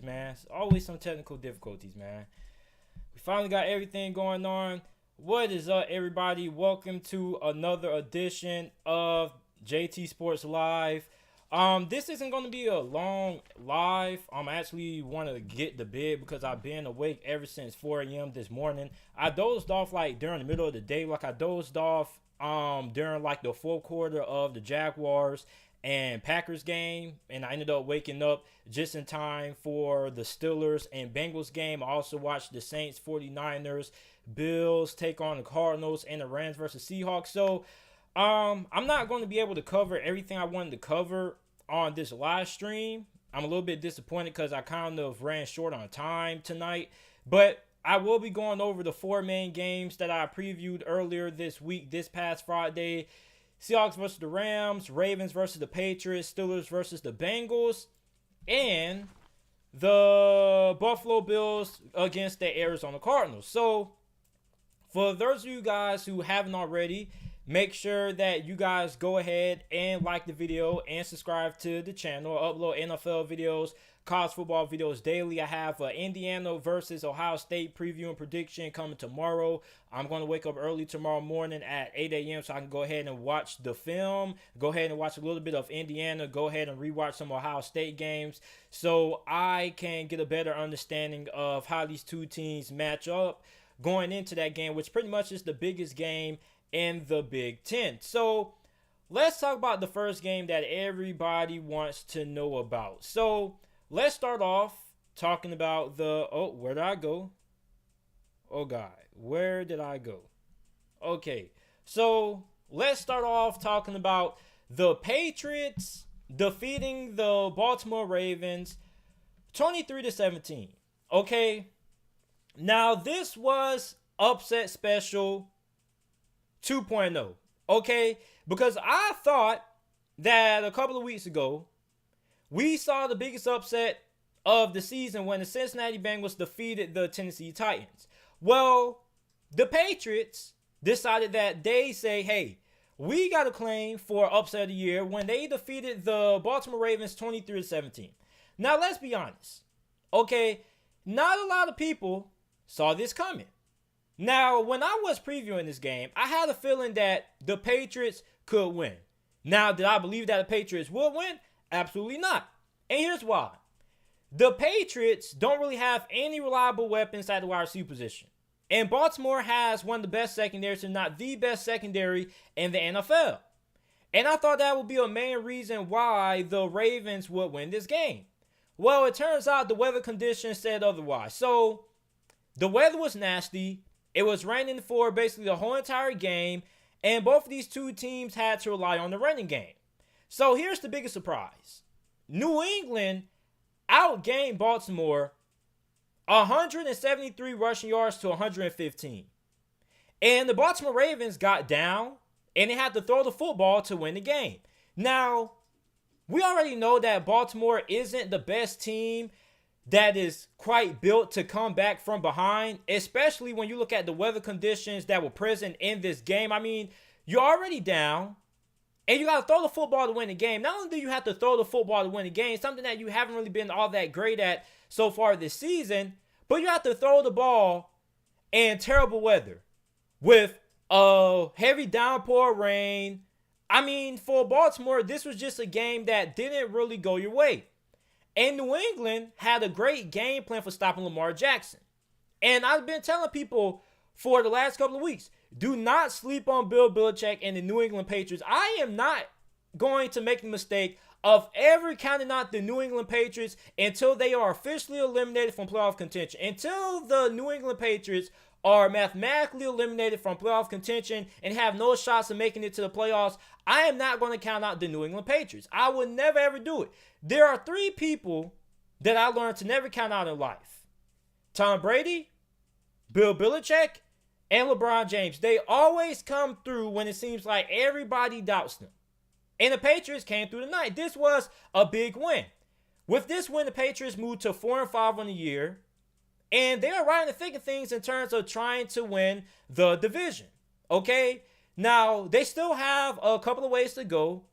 man. It's always some technical difficulties, man. We finally got everything going on. What is up, everybody? Welcome to another edition of JT Sports Live. This isn't going to be a long live. I actually want to get to bed because I've been awake ever since 4 a.m. this morning. I dozed off like during the middle of the day. Like I dozed off during like the fourth quarter of the Jaguars and Packers game, and I ended up waking up just in time for the Steelers and Bengals game. I also watched the Saints 49ers Bills take on the Cardinals and the Rams versus Seahawks. So I'm not going to be able to cover everything I wanted to cover on this live stream. I'm a little bit disappointed because I kind of ran short on time tonight, but I will be going over the four main games that I previewed earlier this week, this past Friday. Seahawks versus the Rams, Ravens versus the Patriots, Steelers versus the Bengals, and the Buffalo Bills against the Arizona Cardinals. So, for those of you guys who haven't already, make sure that you guys go ahead and like the video and subscribe to the channel. I upload NFL videos, college football videos daily. I have Indiana versus Ohio State preview and prediction coming tomorrow. I'm going to wake up early tomorrow morning at 8 a.m. so I can go ahead and watch the film, go ahead and watch a little bit of Indiana, go ahead and rewatch some Ohio State games so I can get a better understanding of how these two teams match up going into that game, which pretty much is the biggest game in the Big Ten. So let's talk about the first game that everybody wants to know about. So let's start off talking about where did I go? Oh God, where did I go? Okay, so let's start off talking about the Patriots defeating the Baltimore Ravens 23-17. Okay, now this was upset special 2.0. Okay, because I thought that a couple of weeks ago we saw the biggest upset of the season when the Cincinnati Bengals defeated the Tennessee Titans. Well, the Patriots decided that they say, hey, we got a claim for upset of the year when they defeated the Baltimore Ravens 23-17. Now, let's be honest. Okay, not a lot of people saw this coming. Now, when I was previewing this game, I had a feeling that the Patriots could win. Now, did I believe that the Patriots would win? Absolutely not. And here's why. The Patriots don't really have any reliable weapons at the wide receiver position. And Baltimore has one of the best secondaries, if not the best secondary in the NFL. And I thought that would be a main reason why the Ravens would win this game. Well, it turns out the weather conditions said otherwise. So, the weather was nasty. It was raining for basically the whole entire game. And both of these two teams had to rely on the running game. So here's the biggest surprise. New England outgained Baltimore 173 rushing yards to 115. And the Baltimore Ravens got down and they had to throw the football to win the game. Now, we already know that Baltimore isn't the best team that is quite built to come back from behind, especially when you look at the weather conditions that were present in this game. I mean, you're already down, and you got to throw the football to win the game. Not only do you have to throw the football to win the game, something that you haven't really been all that great at so far this season, but you have to throw the ball in terrible weather with a heavy downpour rain. I mean, for Baltimore, this was just a game that didn't really go your way. And New England had a great game plan for stopping Lamar Jackson. And I've been telling people for the last couple of weeks, do not sleep on Bill Belichick and the New England Patriots. I am not going to make the mistake of ever counting out the New England Patriots until they are officially eliminated from playoff contention. Until the New England Patriots are mathematically eliminated from playoff contention and have no shots of making it to the playoffs, I am not going to count out the New England Patriots. I would never, ever do it. There are three people that I learned to never count out in life. Tom Brady, Bill Belichick, and LeBron James. They always come through when it seems like everybody doubts them. And the Patriots came through tonight. This was a big win. With this win, the Patriots moved to 4-5 on the year. And they are right in the thick of things in terms of trying to win the division. Okay? Now, they still have a couple of ways to go.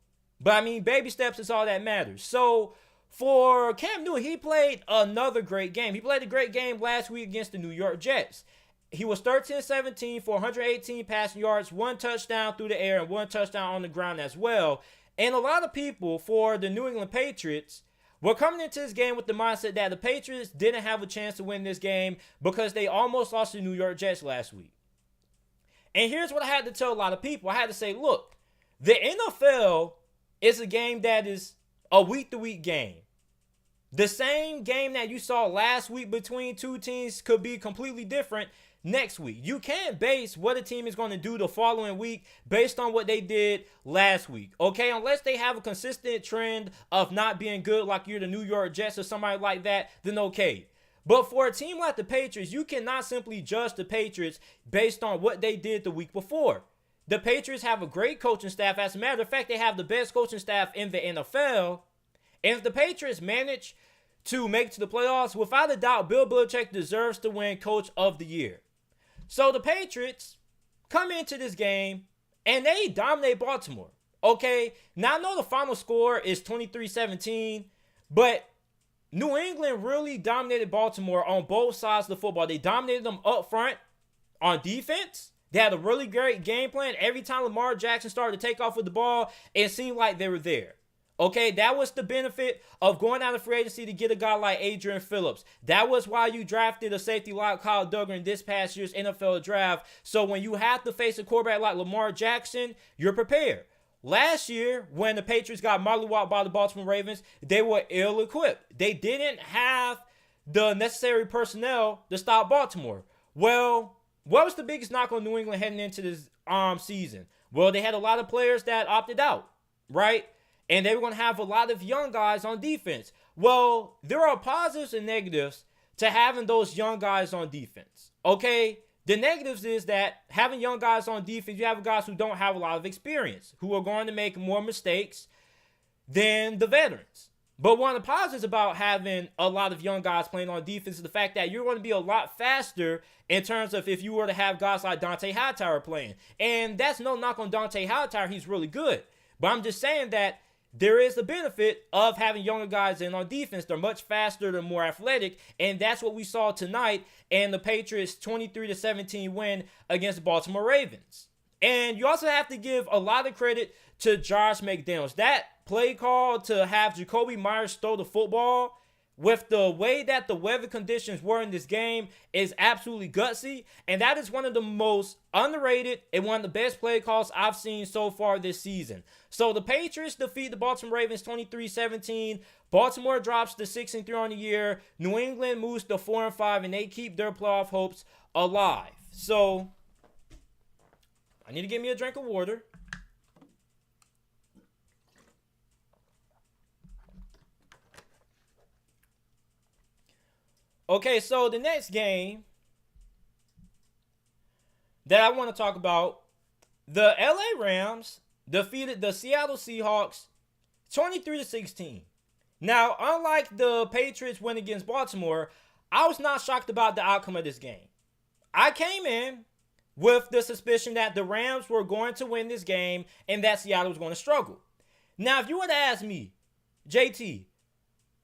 But, I mean, baby steps is all that matters. So, For Cam Newton, he played another great game. He played a great game last week against the New York Jets. He was 13-17 for 118 passing yards, 1 touchdown through the air, and 1 touchdown on the ground as well. And a lot of people for the New England Patriots were coming into this game with the mindset that the Patriots didn't have a chance to win this game because they almost lost to the New York Jets last week. And here's what I had to tell a lot of people. I had to say, look, the NFL is a game that is a week-to-week game. The same game that you saw last week between two teams could be completely different next week. You can't base what a team is going to do the following week based on what they did last week, okay? Unless they have a consistent trend of not being good like you're the New York Jets or somebody like that, then okay. But for a team like the Patriots, you cannot simply judge the Patriots based on what they did the week before. The Patriots have a great coaching staff. As a matter of fact, they have the best coaching staff in the NFL. And if the Patriots manage to make it to the playoffs, without a doubt, Bill Belichick deserves to win Coach of the Year. So the Patriots come into this game and they dominate Baltimore. Okay, now I know the final score is 23-17, but New England really dominated Baltimore on both sides of the football. They dominated them up front on defense. They had a really great game plan. Every time Lamar Jackson started to take off with the ball, it seemed like they were there. Okay, that was the benefit of going out of free agency to get a guy like Adrian Phillips. That was why you drafted a safety like Kyle Duggar in this past year's NFL draft. So when you have to face a quarterback like Lamar Jackson, you're prepared. Last year, when the Patriots got mollywopped by the Baltimore Ravens, they were ill-equipped. They didn't have the necessary personnel to stop Baltimore. Well, what was the biggest knock on New England heading into this season? Well, they had a lot of players that opted out, right? And they were going to have a lot of young guys on defense. Well, there are positives and negatives to having those young guys on defense, okay? The negatives is that having young guys on defense, you have guys who don't have a lot of experience, who are going to make more mistakes than the veterans. But one of the positives about having a lot of young guys playing on defense is the fact that you're going to be a lot faster in terms of if you were to have guys like Dante Hightower playing. And that's no knock on Dante Hightower. He's really good. But I'm just saying that there is the benefit of having younger guys in on defense. They're much faster, they're more athletic, and that's what we saw tonight in the Patriots' 23-17 win against the Baltimore Ravens. And you also have to give a lot of credit to Josh McDaniels. That play call to have Jacoby Myers throw the football with the way that the weather conditions were in this game is absolutely gutsy. And that is one of the most underrated and one of the best play calls I've seen so far this season. So the Patriots defeat the Baltimore Ravens 23-17. Baltimore drops to 6-3 on the year. New England moves to 4-5, and they keep their playoff hopes alive. So I need to get me a drink of water. Okay, so the next game that I want to talk about, the LA Rams defeated the Seattle Seahawks 23-16. Now, unlike the Patriots win against Baltimore, I was not shocked about the outcome of this game. I came in with the suspicion that the Rams were going to win this game and that Seattle was going to struggle. Now, if you were to ask me, JT,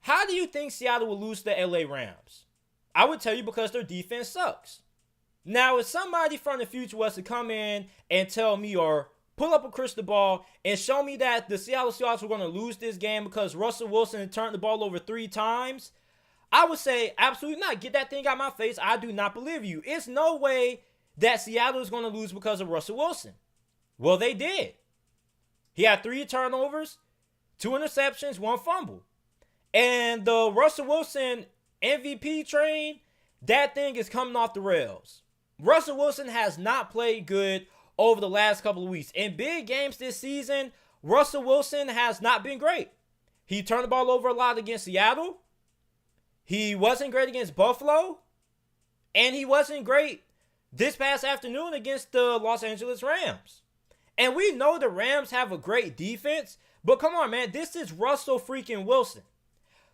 how do you think Seattle will lose to the LA Rams? I would tell you because their defense sucks. Now, if somebody from the future was to come in and tell me or pull up a crystal ball and show me that the Seattle Seahawks were going to lose this game because Russell Wilson had turned the ball over 3 times, I would say absolutely not. Get that thing out of my face. I do not believe you. It's no way that Seattle is going to lose because of Russell Wilson. Well, they did. He had 3 turnovers, 2 interceptions, 1 fumble. And the Russell Wilson MVP train, that thing is coming off the rails. Russell Wilson has not played good over the last couple of weeks. In big games this season, Russell Wilson has not been great. He turned the ball over a lot against Seattle. He wasn't great against Buffalo. And he wasn't great this past afternoon against the Los Angeles Rams. And we know the Rams have a great defense, but come on, man, this is Russell freaking Wilson.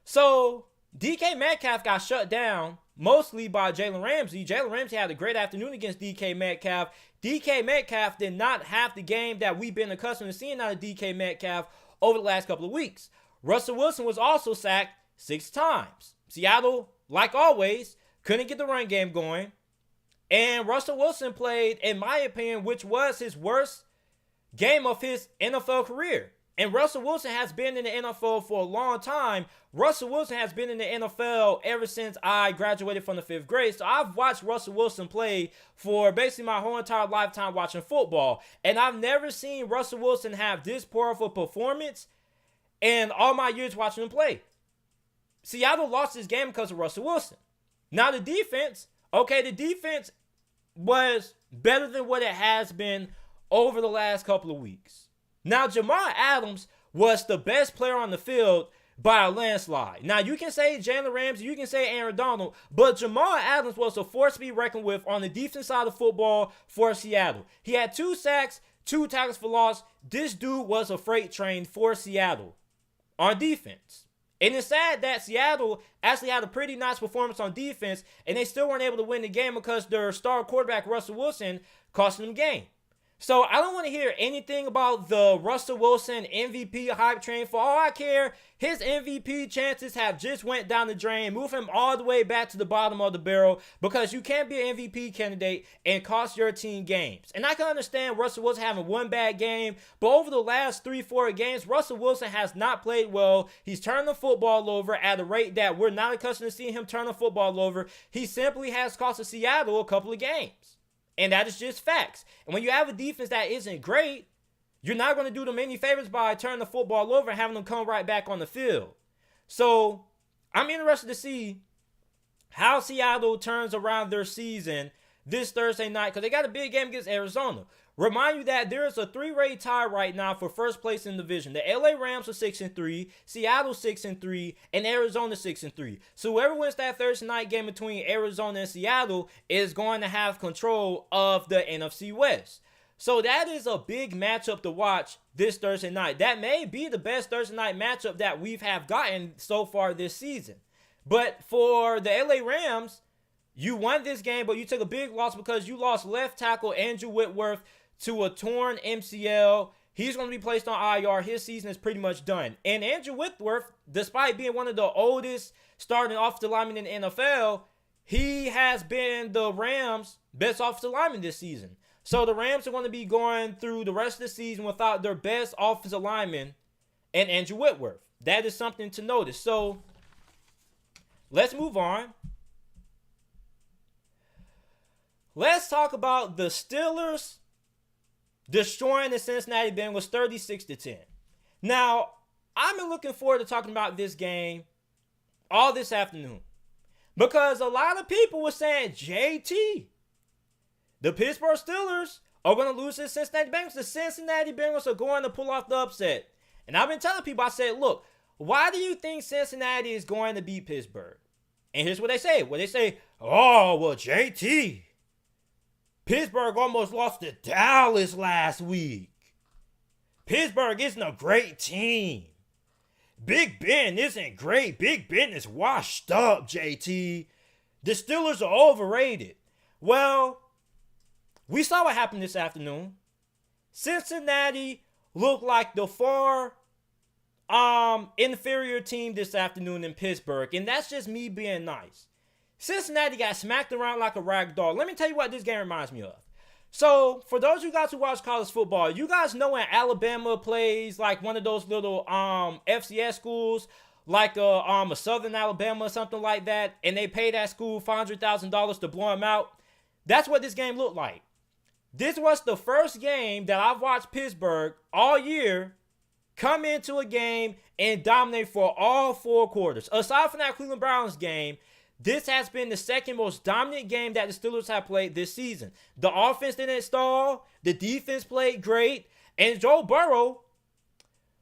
So DK Metcalf got shut down mostly by Jalen Ramsey. Jalen Ramsey had a great afternoon against DK Metcalf. DK Metcalf did not have the game that we've been accustomed to seeing out of DK Metcalf over the last couple of weeks. Russell Wilson was also sacked 6 times. Seattle, like always, couldn't get the run game going. And Russell Wilson played, in my opinion, which was his worst game of his NFL career. And Russell Wilson has been in the NFL for a long time. Russell Wilson has been in the NFL ever since I graduated from the 5th grade. So I've watched Russell Wilson play for basically my whole entire lifetime watching football. And I've never seen Russell Wilson have this powerful performance in all my years watching him play. Seattle lost this game because of Russell Wilson. Now the defense was better than what it has been over the last couple of weeks. Now, Jamal Adams was the best player on the field by a landslide. Now, you can say Jalen Ramsey, you can say Aaron Donald, but Jamal Adams was a force to be reckoned with on the defense side of football for Seattle. He had 2 sacks, 2 tackles for loss. This dude was a freight train for Seattle on defense. And it's sad that Seattle actually had a pretty nice performance on defense, and they still weren't able to win the game because their star quarterback, Russell Wilson, cost them the game. So I don't want to hear anything about the Russell Wilson MVP hype train. For all I care, his MVP chances have just went down the drain. Move him all the way back to the bottom of the barrel, because you can't be an MVP candidate and cost your team games. And I can understand Russell Wilson having one bad game, but over the last 3-4 games, Russell Wilson has not played well. He's turned the football over at a rate that we're not accustomed to seeing him turn the football over. He simply has cost Seattle a couple of games. And that is just facts. And when you have a defense that isn't great, you're not going to do them any favors by turning the football over and having them come right back on the field. So I'm interested to see how Seattle turns around their season this Thursday night, because they got a big game against Arizona. Remind you that there is a 3-way tie right now for first place in the division. The LA Rams are 6-3, Seattle 6-3, and Arizona 6-3. So whoever wins that Thursday night game between Arizona and Seattle is going to have control of the NFC West. So that is a big matchup to watch this Thursday night. That may be the best Thursday night matchup that we've gotten so far this season. But for the LA Rams, you won this game, but you took a big loss because you lost left tackle Andrew Whitworth to a torn MCL. He's going to be placed on IR. His season is pretty much done. And Andrew Whitworth, despite being one of the oldest starting offensive linemen in the NFL, he has been the Rams' best offensive lineman this season. So the Rams are going to be going through the rest of the season without their best offensive lineman and Andrew Whitworth. That is something to notice. So let's move on. Let's talk about the Steelers destroying the Cincinnati Bengals 36-10. Now, I've been looking forward to talking about this game all this afternoon, because a lot of people were saying, JT, the Pittsburgh Steelers are going to lose to the Cincinnati Bengals. The Cincinnati Bengals are going to pull off the upset. And I've been telling people, I said, look, why do you think Cincinnati is going to beat Pittsburgh? And here's what they say. Oh, well, JT, Pittsburgh almost lost to Dallas last week. Pittsburgh isn't a great team. Big Ben isn't great. Big Ben is washed up, JT. The Steelers are overrated. Well, we saw what happened this afternoon. Cincinnati looked like the far inferior team this afternoon in Pittsburgh, and that's just me being nice. Cincinnati got smacked around like a rag doll. Let me tell you what this game reminds me of. So, for those of you guys who watch college football, you guys know when Alabama plays like one of those little FCS schools, like a Southern Alabama or something like that, and they pay that school $500,000 to blow them out. That's what this game looked like. This was the first game that I've watched Pittsburgh all year come into a game and dominate for all 4 quarters. Aside from that Cleveland Browns game, this has been the second most dominant game that the Steelers have played this season. The offense didn't stall. The defense played great. And Joe Burrow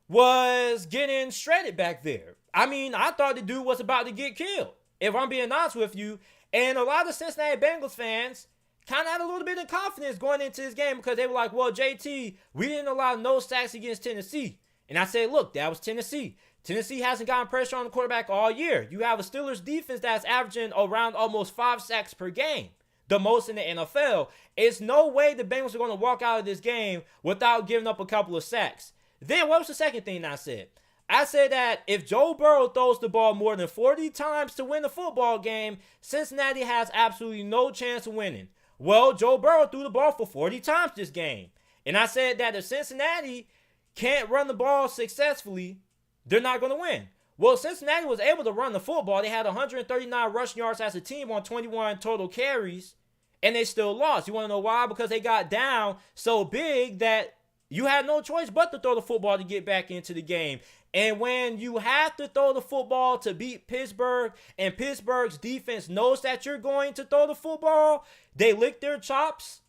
was getting shredded back there. I mean, I thought the dude was about to get killed, if I'm being honest with you. And a lot of Cincinnati Bengals fans kind of had a little bit of confidence going into this game, because they were like, well, JT, we didn't allow no sacks against Tennessee. And I said, look, that was Tennessee. Tennessee hasn't gotten pressure on the quarterback all year. You have a Steelers defense that's averaging around almost 5 sacks per game, the most in the NFL. It's no way the Bengals are going to walk out of this game without giving up a couple of sacks. Then what was the second thing I said? I said that if Joe Burrow throws the ball more than 40 times to win the football game, Cincinnati has absolutely no chance of winning. Well, Joe Burrow threw the ball for 40 times this game. And I said that if Cincinnati can't run the ball successfully, they're not going to win. Well, Cincinnati was able to run the football. They had 139 rushing yards as a team on 21 total carries, and they still lost. You want to know why? Because they got down so big that you had no choice but to throw the football to get back into the game. And when you have to throw the football to beat Pittsburgh, and Pittsburgh's defense knows that you're going to throw the football, they lick their chops,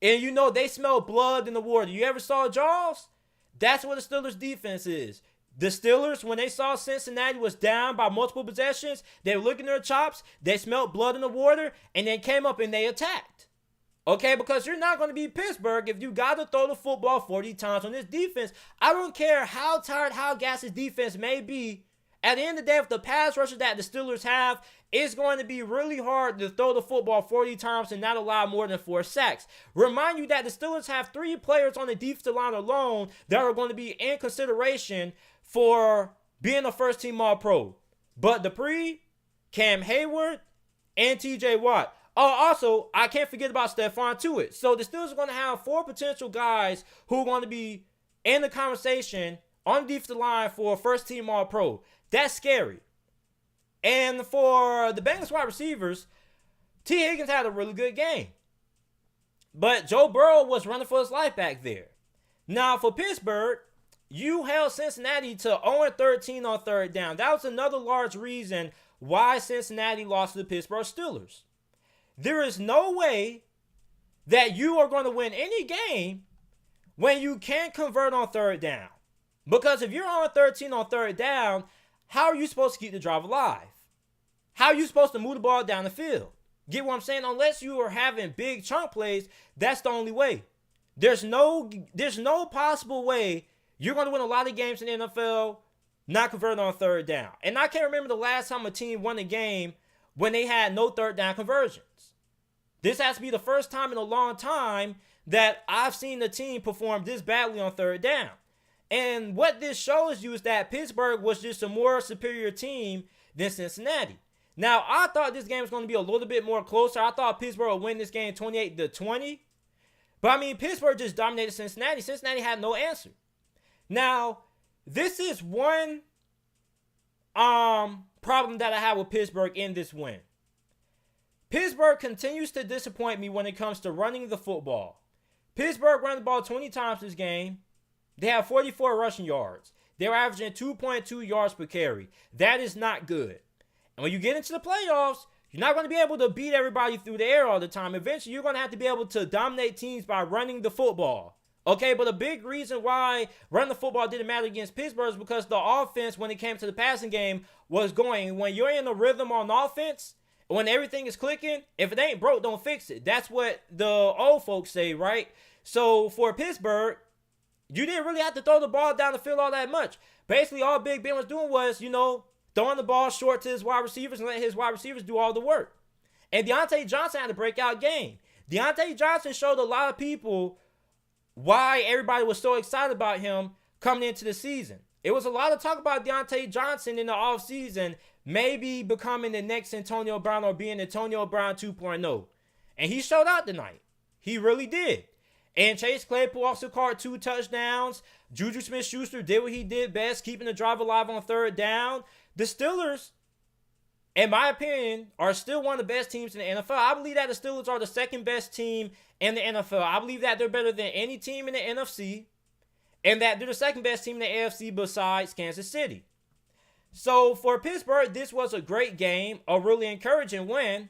and you know they smell blood in the water. You ever saw Jaws? That's what the Steelers' defense is. The Steelers, when they saw Cincinnati was down by multiple possessions, they were licking their chops, they smelled blood in the water, and then came up and they attacked. Okay, because you're not going to beat Pittsburgh if you got to throw the football 40 times on this defense. I don't care how tired, how gassed this defense may be. At the end of the day, if the pass rusher that the Steelers have, it's going to be really hard to throw the football 40 times and not allow more than 4 sacks. Remind you that the Steelers have 3 players on the defensive line alone that are going to be in consideration for being a first-team All-Pro. Bud Dupree, Cam Hayward, and TJ Watt. Oh, also, I can't forget about Stephon Tuitt. So the Steelers are going to have 4 potential guys who are going to be in the conversation on the defensive line for a first-team All-Pro. That's scary. And for the Bengals wide receivers, T. Higgins had a really good game. But Joe Burrow was running for his life back there. Now, for Pittsburgh, you held Cincinnati to 0-13 on third down. That was another large reason why Cincinnati lost to the Pittsburgh Steelers. There is no way that you are going to win any game when you can't convert on third down. Because if you're on 13 on third down, how are you supposed to keep the drive alive? How are you supposed to move the ball down the field? Get what I'm saying? Unless you are having big chunk plays, that's the only way. There's no possible way you're going to win a lot of games in the NFL not converting on third down. And I can't remember the last time a team won a game when they had no third down conversions. This has to be the first time in a long time that I've seen the team perform this badly on third down. And what this shows you is that Pittsburgh was just a more superior team than Cincinnati. Now, I thought this game was going to be a little bit more closer. I thought Pittsburgh would win this game 28-20. But, I mean, Pittsburgh just dominated Cincinnati. Cincinnati had no answer. Now, this is one problem that I have with Pittsburgh in this win. Pittsburgh continues to disappoint me when it comes to running the football. Pittsburgh ran the ball 20 times this game. They have 44 rushing yards. They're averaging 2.2 yards per carry. That is not good. And when you get into the playoffs, you're not going to be able to beat everybody through the air all the time. Eventually, you're going to have to be able to dominate teams by running the football. Okay, but a big reason why running the football didn't matter against Pittsburgh is because the offense, when it came to the passing game, was going. When you're in a rhythm on offense, when everything is clicking, if it ain't broke, don't fix it. That's what the old folks say, right? So for Pittsburgh, you didn't really have to throw the ball down the field all that much. Basically, all Big Ben was doing was, throwing the ball short to his wide receivers and letting his wide receivers do all the work. And Deontay Johnson had a breakout game. Deontay Johnson showed a lot of people why everybody was so excited about him coming into the season. It was a lot of talk about Deontay Johnson in the offseason maybe becoming the next Antonio Brown or being Antonio Brown 2.0. And he showed out tonight. He really did. And Chase Claypool also caught 2 touchdowns. Juju Smith-Schuster did what he did best, keeping the drive alive on third down. The Steelers, in my opinion, are still one of the best teams in the NFL. I believe that the Steelers are the second best team in the NFL. I believe that they're better than any team in the NFC, and that they're the second best team in the AFC besides Kansas City. So for Pittsburgh, this was a great game, a really encouraging win.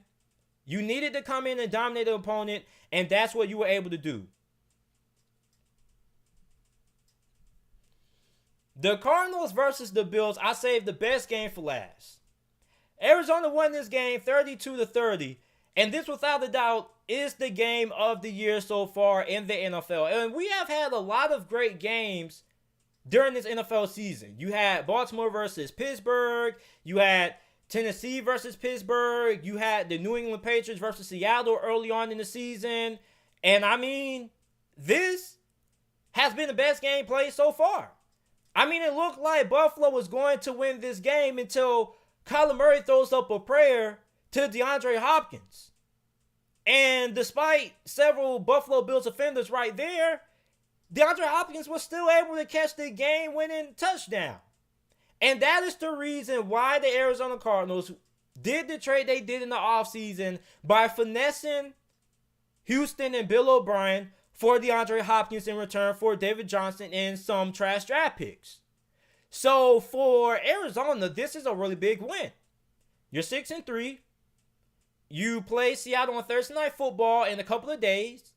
You needed to come in and dominate the opponent, and that's what you were able to do. The Cardinals versus the Bills, I saved the best game for last. Arizona won this game 32-30, and this without a doubt is the game of the year so far in the NFL. And we have had a lot of great games during this NFL season. You had Baltimore versus Pittsburgh, you had Tennessee versus Pittsburgh, you had the New England Patriots versus Seattle early on in the season. And I mean, this has been the best game played so far. I mean, it looked like Buffalo was going to win this game until Kyler Murray throws up a prayer to DeAndre Hopkins. And despite several Buffalo Bills offenders right there, DeAndre Hopkins was still able to catch the game-winning touchdown. And that is the reason why the Arizona Cardinals did the trade they did in the offseason by finessing Houston and Bill O'Brien for DeAndre Hopkins in return for David Johnson and some trash draft picks. So for Arizona, this is a really big win. You're 6-3. You play Seattle on Thursday Night Football in a couple of days.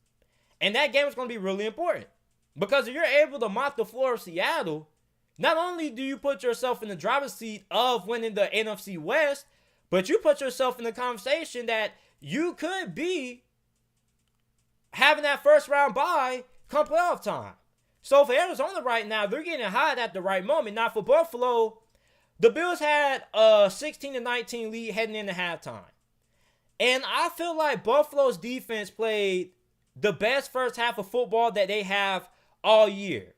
And that game is going to be really important. Because if you're able to mop the floor of Seattle, not only do you put yourself in the driver's seat of winning the NFC West, but you put yourself in the conversation that you could be having that first round bye come playoff time. So for Arizona right now, they're getting hot at the right moment. Now for Buffalo, the Bills had a 16-19 lead heading into halftime. And I feel like Buffalo's defense played the best first half of football that they have all year.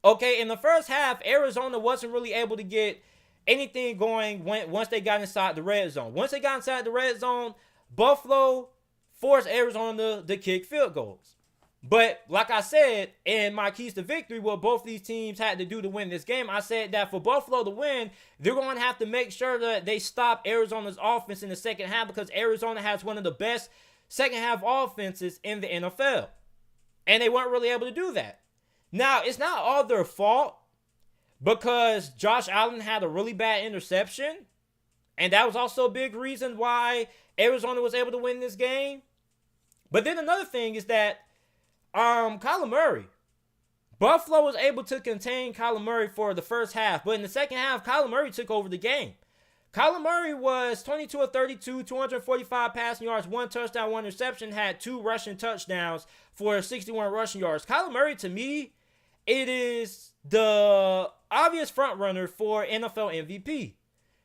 Okay, in the first half, Arizona wasn't really able to get anything going once they got inside the red zone. Once they got inside the red zone, Buffalo forced Arizona to kick field goals. But like I said, in my keys to victory, what both these teams had to do to win this game, I said that for Buffalo to win, they're going to have to make sure that they stop Arizona's offense in the second half because Arizona has one of the best second half offenses in the NFL. And they weren't really able to do that. Now, it's not all their fault because Josh Allen had a really bad interception. And that was also a big reason why Arizona was able to win this game. But then another thing is that Kyler Murray. Buffalo was able to contain Kyler Murray for the first half. But in the second half, Kyler Murray took over the game. Kyler Murray was 22 of 32, 245 passing yards, 1 touchdown, 1 interception, had 2 rushing touchdowns for 61 rushing yards. Kyler Murray, to me, it is the obvious front runner for NFL MVP.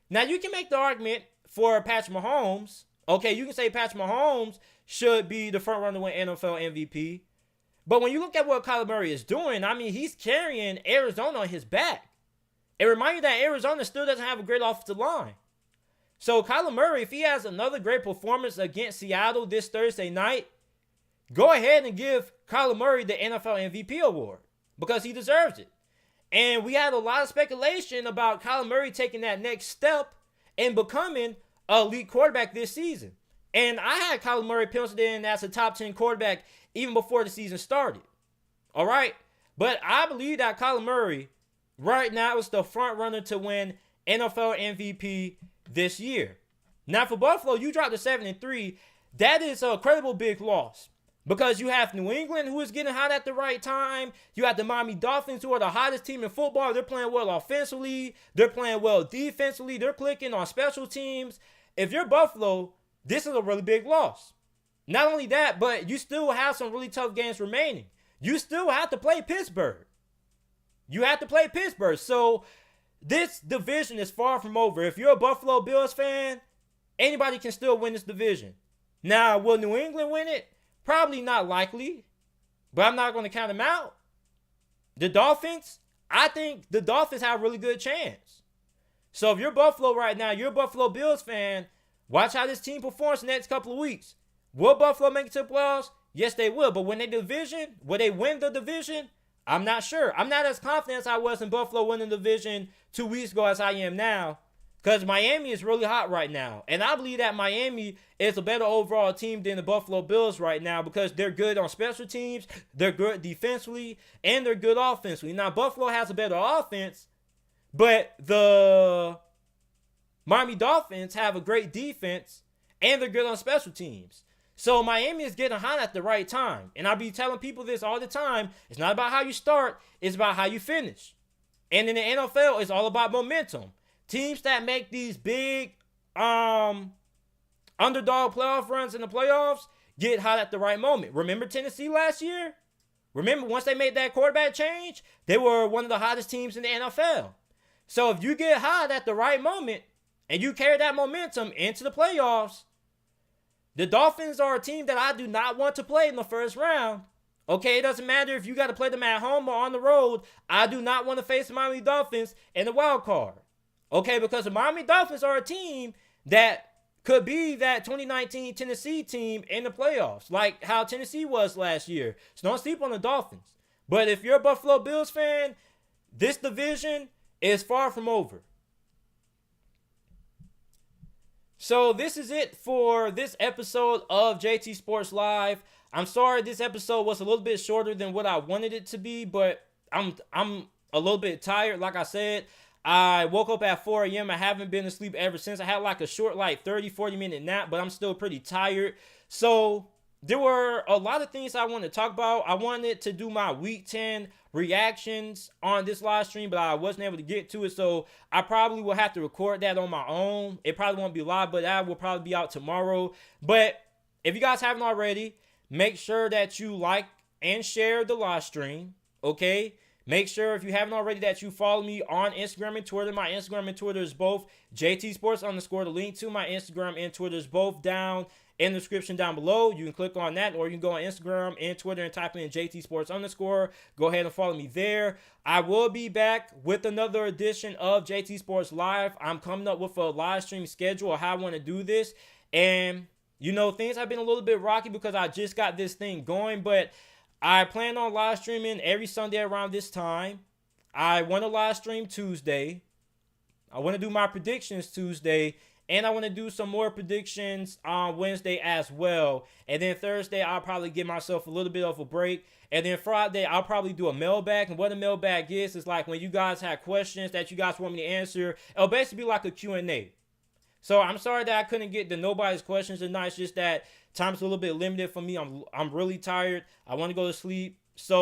Now, you can make the argument for Patrick Mahomes. Okay, you can say Patrick Mahomes should be the front runner to win NFL MVP. But when you look at what Kyler Murray is doing, I mean, he's carrying Arizona on his back. And remind you that Arizona still doesn't have a great offensive line. So Kyler Murray, if he has another great performance against Seattle this Thursday night, go ahead and give Kyler Murray the NFL MVP award because he deserves it. And we had a lot of speculation about Kyler Murray taking that next step and becoming an elite quarterback this season. And I had Kyler Murray penciled in as a top 10 quarterback even before the season started. All right? But I believe that Kyler Murray right now is the front runner to win NFL MVP this year. Now for Buffalo, you dropped to 7-3. That is a credible big loss. Because you have New England, who is getting hot at the right time. You have the Miami Dolphins, who are the hottest team in football. They're playing well offensively. They're playing well defensively. They're clicking on special teams. If you're Buffalo, this is a really big loss. Not only that, but you still have some really tough games remaining. You still have to play Pittsburgh. You have to play Pittsburgh. So this division is far from over. If you're a Buffalo Bills fan, anybody can still win this division. Now, will New England win it? Probably not likely, but I'm not going to count them out. The Dolphins, I think the Dolphins have a really good chance. So if you're Buffalo right now, you're a Buffalo Bills fan, watch how this team performs the next couple of weeks. Will Buffalo make it to the playoffs? Yes, they will. But will they win the division? I'm not sure. I'm not as confident as I was in Buffalo winning the division 2 weeks ago as I am now. Because Miami is really hot right now. And I believe that Miami is a better overall team than the Buffalo Bills right now because they're good on special teams, they're good defensively, and they're good offensively. Now, Buffalo has a better offense, but the Miami Dolphins have a great defense, and they're good on special teams. So Miami is getting hot at the right time. And I'll be telling people this all the time. It's not about how you start, it's about how you finish. And in the NFL, it's all about momentum. Teams that make these big underdog playoff runs in the playoffs get hot at the right moment. Remember Tennessee last year? Remember once they made that quarterback change, they were one of the hottest teams in the NFL. So if you get hot at the right moment and you carry that momentum into the playoffs, the Dolphins are a team that I do not want to play in the first round. Okay, it doesn't matter if you got to play them at home or on the road. I do not want to face the Miami Dolphins in the wild card. Okay, because the Miami Dolphins are a team that could be that 2019 Tennessee team in the playoffs, like how Tennessee was last year. So don't sleep on the Dolphins. But if you're a Buffalo Bills fan, this division is far from over. So this is it for this episode of JT Sports Live. I'm sorry this episode was a little bit shorter than what I wanted it to be, but I'm a little bit tired. Like I said, I woke up at 4 a.m. I haven't been asleep ever since. I had like a short 30-40 minute nap, but I'm still pretty tired. So there were a lot of things I wanted to talk about. I wanted to do my week 10 reactions on this live stream, but I wasn't able to get to it. So I probably will have to record that on my own. It probably won't be live, but that will probably be out tomorrow. But if you guys haven't already, make sure that you like and share the live stream, okay? Make sure if you haven't already that you follow me on Instagram and Twitter. My Instagram and Twitter is both JT Sports _. The link to my Instagram and Twitter is both down in the description down below. You can click on that, or you can go on Instagram and Twitter and type in JT Sports _. Go ahead and follow me there. I will be back with another edition of JT Sports Live. I'm coming up with a live stream schedule of how I want to do this. And you know, things have been a little bit rocky because I just got this thing going, but I plan on live streaming every Sunday around this time. I want to live stream Tuesday. I want to do my predictions Tuesday, and I want to do some more predictions on Wednesday as well. And then Thursday, I'll probably give myself a little bit of a break. And then Friday, I'll probably do a mailbag. And what a mailbag is like when you guys have questions that you guys want me to answer. It'll basically be like a Q&A. So I'm sorry that I couldn't get to nobody's questions tonight. It's just that time's a little bit limited for me. I'm really tired. I want to go to sleep.